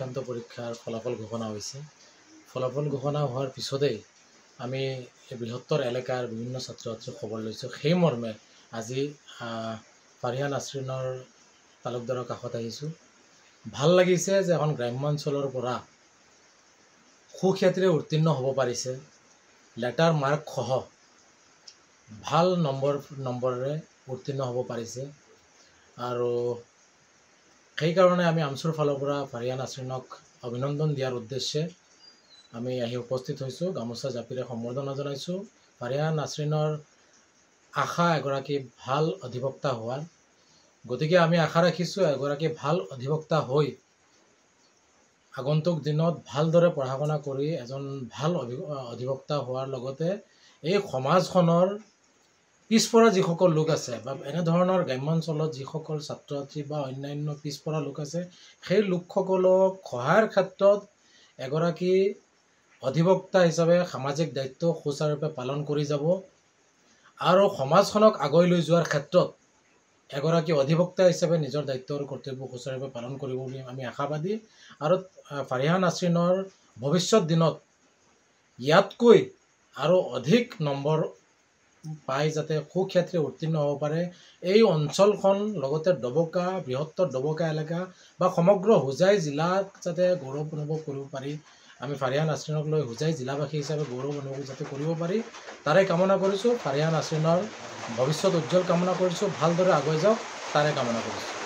শিক্ষান্ত পৰীক্ষাৰ ফলাফল ঘোষণা হৈছে। ফলাফল ঘোষণা হোৱাৰ পিছতেই আমি এই বৃহত্তৰ এলেকাৰ বিভিন্ন ছাত্ৰ ছাত্ৰীক খবৰ লৈছোঁ। সেই মৰ্মে আজি ফাৰিয়া নাছৰিনৰ তালুকদাৰৰ কাষত আহিছোঁ। ভাল লাগিছে যে এখন গ্ৰাম্যাঞ্চলৰ পৰা সুখ্যাতিৰে উত্তীৰ্ণ হ'ব পাৰিছে, লেটাৰ মাৰ্ক সহ ভাল নম্বৰেৰে উত্তীৰ্ণ হ'ব পাৰিছে। আৰু সেইকাৰণে আমি আমচুৰ ফালৰ পৰা ফাৰিয়া নাছৰিনক অভিনন্দন দিয়াৰ উদ্দেশ্যে আমি আহি উপস্থিত হৈছোঁ। গামোচা জাপিৰে সম্বৰ্ধনা জনাইছোঁ। ফাৰিয়া নাছৰিনৰ আশা এগৰাকী ভাল অধিবক্তা হোৱাৰ, গতিকে আমি আশা ৰাখিছোঁ এগৰাকী ভাল অধিবক্তা হৈ আগন্তুক দিনত ভালদৰে পঢ়া শুনা কৰি এজন ভাল অধিবক্তা হোৱাৰ লগতে এই সমাজখনৰ পিছপৰা যিসকল লোক আছে বা এনেধৰণৰ গ্ৰাম্যাঞ্চলত যিসকল ছাত্ৰ ছাত্ৰী বা অন্যান্য পিছপৰা লোক আছে, সেই লোকসকলক সহায়ৰ ক্ষেত্ৰত এগৰাকী অধিবক্তা হিচাপে সামাজিক দায়িত্ব সুচাৰুৰূপে পালন কৰি যাব আৰু সমাজখনক আগুৱাই লৈ যোৱাৰ ক্ষেত্ৰত এগৰাকী অধিবক্তা হিচাপে নিজৰ দায়িত্ব আৰু কৰ্তব্য সুচাৰুৰূপে পালন কৰিব বুলি আমি আশাবাদী। আৰু ফাৰিয়া নাছৰিনৰ ভৱিষ্যত দিনত ইয়াতকৈ আৰু অধিক নম্বৰ পাই যাতে সুখ্যাতিৰে উত্তীৰ্ণ হ'ব পাৰে, এই অঞ্চলখন লগতে ডবকা বৃহত্তৰ ডবকা এলেকা বা সমগ্ৰ হোজাই জিলাক যাতে গৌৰৱ অনুভৱ কৰিব পাৰি, আমি ফাৰিয়া নাছৰিনক লৈ হোজাই জিলাবাসী হিচাপে গৌৰৱ অনুভৱ যাতে কৰিব পাৰি তাৰে কামনা কৰিছোঁ। ফাৰিয়া নাছৰিনৰ ভৱিষ্যত উজ্জ্বল কামনা কৰিছোঁ, ভালদৰে আগুৱাই যাওক তাৰে কামনা কৰিছোঁ।